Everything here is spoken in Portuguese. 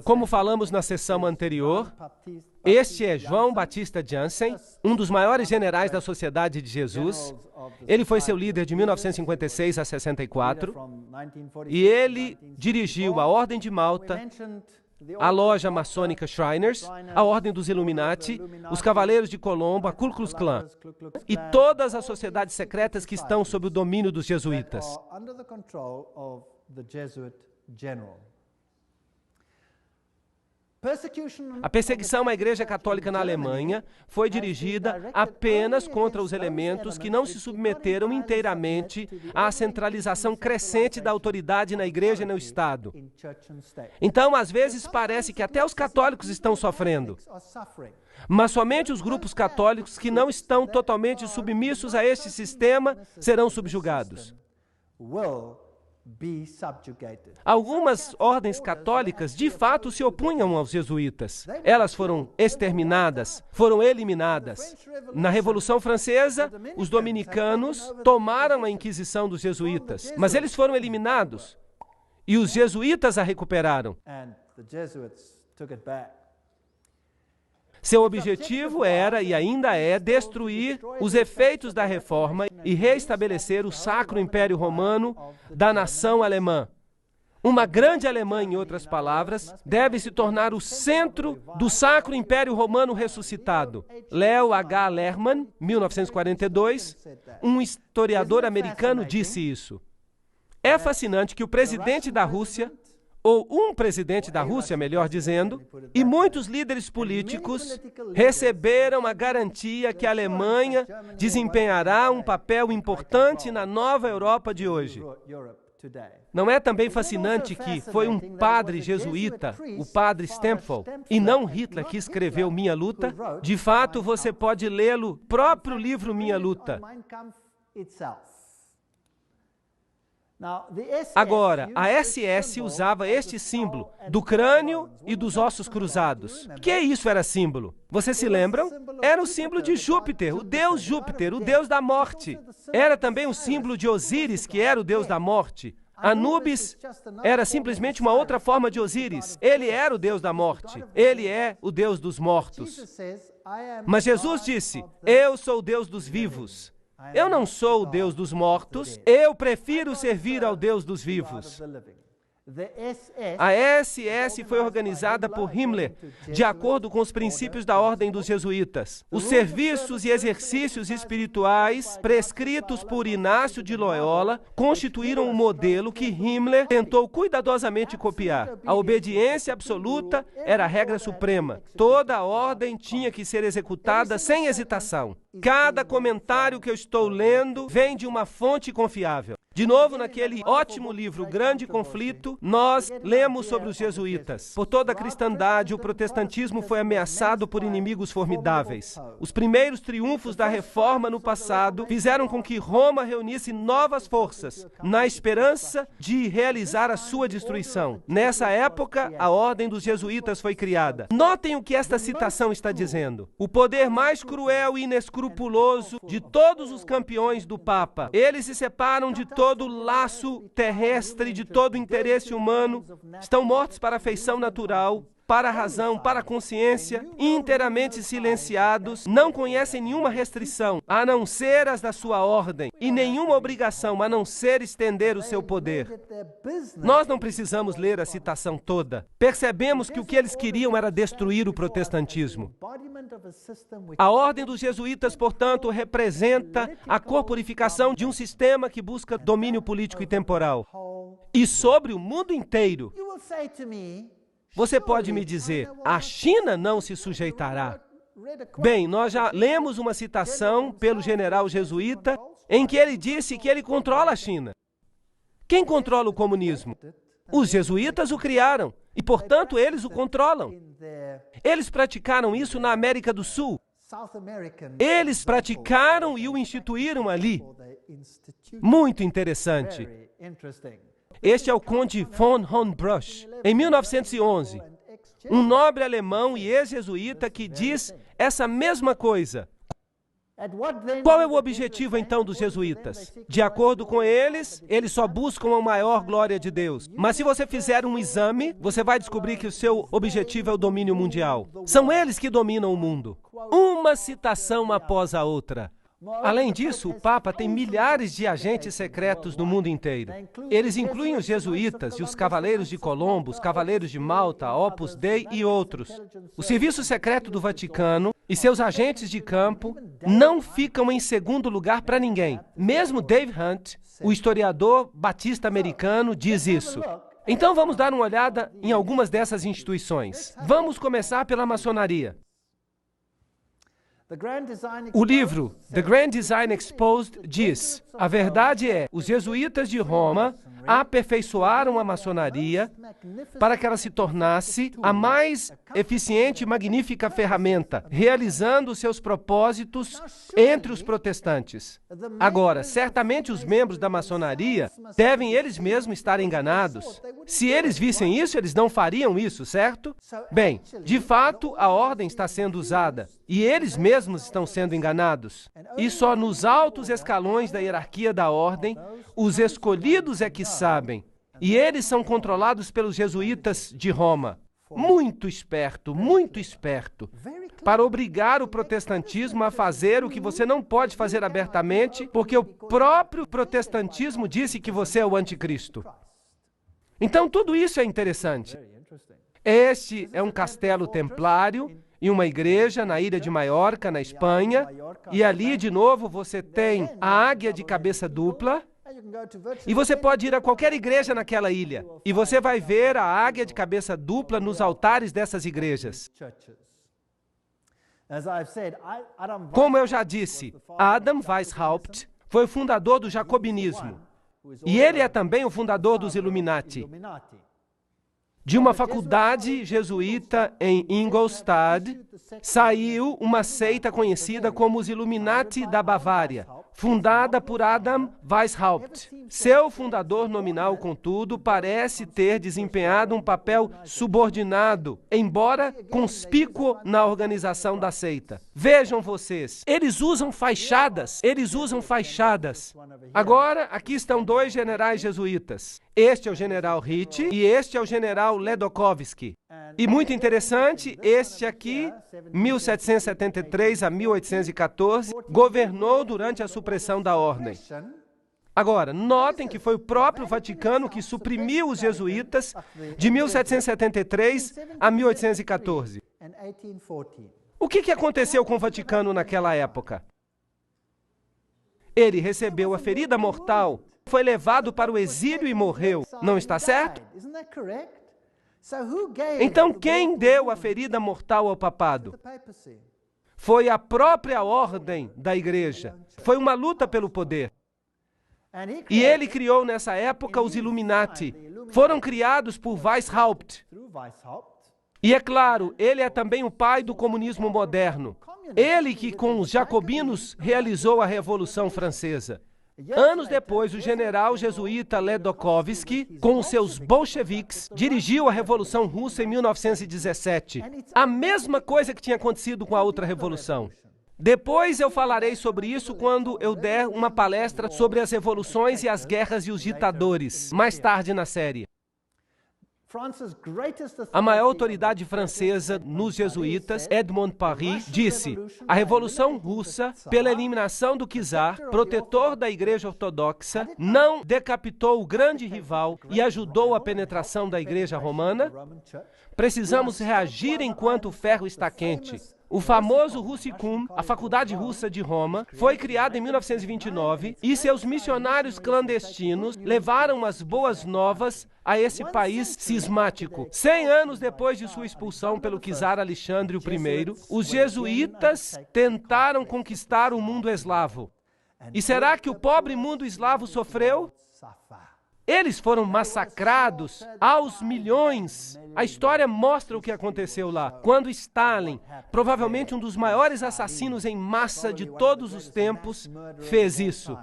Como falamos na sessão anterior, este é João Batista Jansen, um dos maiores generais da Sociedade de Jesus. Ele foi seu líder de 1956 a 64, e ele dirigiu a Ordem de Malta, a loja maçônica Shriners, a Ordem dos Illuminati, os Cavaleiros de Colombo, a Ku Klux Klan e todas as sociedades secretas que estão sob o domínio dos jesuítas. A perseguição à Igreja Católica na Alemanha foi dirigida apenas contra os elementos que não se submeteram inteiramente à centralização crescente da autoridade na Igreja e no Estado. Então, às vezes, parece que até os católicos estão sofrendo, mas somente os grupos católicos que não estão totalmente submissos a este sistema serão subjugados. Algumas ordens católicas, de fato, se opunham aos jesuítas. Elas foram exterminadas, foram eliminadas. Na Revolução Francesa, os dominicanos tomaram a Inquisição dos jesuítas, mas eles foram eliminados e os jesuítas a recuperaram. Seu objetivo era e ainda é destruir os efeitos da reforma e reestabelecer o Sacro Império Romano da nação alemã. Uma grande Alemanha, em outras palavras, deve se tornar o centro do Sacro Império Romano ressuscitado. Leo H. Lerman, 1942, um historiador americano, disse isso. É fascinante que o presidente da Rússia, ou um presidente da Rússia, melhor dizendo, e muitos líderes políticos receberam a garantia que a Alemanha desempenhará um papel importante na nova Europa de hoje. Não é também fascinante que foi um padre jesuíta, o padre Stempfel, e não Hitler, que escreveu Minha Luta? De fato, você pode lê-lo, próprio livro Minha Luta. Agora, a SS usava este símbolo do crânio e dos ossos cruzados. Que isso era símbolo? Vocês se lembram? Era o símbolo de Júpiter, o deus da morte. Era também o símbolo de Osíris, que era o deus da morte. Anubis era simplesmente uma outra forma de Osíris. Ele era o deus da morte. Ele é o deus dos mortos. Mas Jesus disse, eu sou o Deus dos vivos. Eu não sou o Deus dos mortos, eu prefiro servir ao Deus dos vivos. A SS foi organizada por Himmler, de acordo com os princípios da Ordem dos Jesuítas. Os serviços e exercícios espirituais prescritos por Inácio de Loyola constituíram um modelo que Himmler tentou cuidadosamente copiar. A obediência absoluta era a regra suprema. Toda a ordem tinha que ser executada sem hesitação. Cada comentário que eu estou lendo vem de uma fonte confiável. De novo, naquele ótimo livro, Grande Conflito, nós lemos sobre os jesuítas. Por toda a cristandade, o protestantismo foi ameaçado por inimigos formidáveis. Os primeiros triunfos da reforma no passado fizeram com que Roma reunisse novas forças, na esperança de realizar a sua destruição. Nessa época, a Ordem dos Jesuítas foi criada. Notem o que esta citação está dizendo. O poder mais cruel e inescrupuloso de todos os campeões do Papa. Eles se separam de todo o laço terrestre, de todo o interesse humano, estão mortos para a afeição natural, para a razão, para a consciência, inteiramente silenciados, não conhecem nenhuma restrição, a não ser as da sua ordem, e nenhuma obrigação, a não ser estender o seu poder. Nós não precisamos ler a citação toda. Percebemos que o que eles queriam era destruir o protestantismo. A Ordem dos Jesuítas, portanto, representa a corporificação de um sistema que busca domínio político e temporal. E sobre o mundo inteiro. Você pode me dizer, a China não se sujeitará. Bem, nós já lemos uma citação pelo general jesuíta em que ele disse que ele controla a China. Quem controla o comunismo? Os jesuítas o criaram e, portanto, eles o controlam. Eles praticaram isso na América do Sul. Eles praticaram e o instituíram ali. Muito interessante. Este é o Conde von Hohenbrüch. Em 1911, um nobre alemão e ex-jesuíta que diz essa mesma coisa. Qual é o objetivo, então, dos jesuítas? De acordo com eles, eles só buscam a maior glória de Deus. Mas se você fizer um exame, você vai descobrir que o seu objetivo é o domínio mundial. São eles que dominam o mundo. Uma citação após a outra. Além disso, o Papa tem milhares de agentes secretos no mundo inteiro. Eles incluem os jesuítas e os Cavaleiros de Colombo, os Cavaleiros de Malta, Opus Dei e outros. O Serviço Secreto do Vaticano e seus agentes de campo não ficam em segundo lugar para ninguém. Mesmo Dave Hunt, o historiador batista americano, diz isso. Então vamos dar uma olhada em algumas dessas instituições. Vamos começar pela maçonaria. O livro The Grand Design Exposed diz: a verdade é, os jesuítas de Roma aperfeiçoaram a maçonaria para que ela se tornasse a mais eficiente e magnífica ferramenta, realizando seus propósitos entre os protestantes. Agora, certamente os membros da maçonaria devem eles mesmos estar enganados. Se eles vissem isso, eles não fariam isso, certo? Bem, de fato, a ordem está sendo usada e eles mesmos estão sendo enganados. E só nos altos escalões da hierarquia da ordem, os escolhidos é que sabem. E eles são controlados pelos jesuítas de Roma. Muito esperto, para obrigar o protestantismo a fazer o que você não pode fazer abertamente, porque o próprio protestantismo disse que você é o anticristo. Então, tudo isso é interessante. Este é um castelo templário e uma igreja na ilha de Maiorca, na Espanha, e ali, de novo, você tem a águia de cabeça dupla, e você pode ir a qualquer igreja naquela ilha, e você vai ver a águia de cabeça dupla nos altares dessas igrejas. Como eu já disse, Adam Weishaupt foi o fundador do jacobinismo, e ele é também o fundador dos Illuminati. De uma faculdade jesuíta em Ingolstadt, saiu uma seita conhecida como os Illuminati da Bavária, fundada por Adam Weishaupt. Seu fundador nominal, contudo, parece ter desempenhado um papel subordinado, embora conspícuo na organização da seita. Vejam vocês, eles usam fachadas. Agora, aqui estão dois generais jesuítas. Este é o general Ritchie e este é o general Ledochowski. E muito interessante, este aqui, 1773 a 1814, governou durante a supressão da ordem. Agora, notem que foi o próprio Vaticano que suprimiu os jesuítas de 1773 a 1814. O que aconteceu com o Vaticano naquela época? Ele recebeu a ferida mortal, foi levado para o exílio e morreu. Não está certo? Então, quem deu a ferida mortal ao papado? Foi a própria ordem da igreja. Foi uma luta pelo poder. E ele criou nessa época os Illuminati. Foram criados por Weishaupt. E é claro, ele é também o pai do comunismo moderno. Ele que com os jacobinos realizou a Revolução Francesa. Anos depois, o general jesuíta Ledochowski, com os seus bolcheviques, dirigiu a Revolução Russa em 1917. A mesma coisa que tinha acontecido com a outra revolução. Depois eu falarei sobre isso quando eu der uma palestra sobre as revoluções e as guerras e os ditadores, mais tarde na série. A maior autoridade francesa nos jesuítas, Edmond Paris, disse: a Revolução Russa, pela eliminação do czar, protetor da Igreja Ortodoxa, não decapitou o grande rival e ajudou a penetração da Igreja Romana? Precisamos reagir enquanto o ferro está quente. O famoso Russicum, a Faculdade Russa de Roma, foi criada em 1929 e seus missionários clandestinos levaram as boas novas a esse país cismático. 100 anos depois de sua expulsão pelo czar Alexandre I, os jesuítas tentaram conquistar o mundo eslavo. E será que o pobre mundo eslavo sofreu? Eles foram massacrados aos milhões. A história mostra o que aconteceu lá. Quando Stalin, provavelmente um dos maiores assassinos em massa de todos os tempos, fez isso.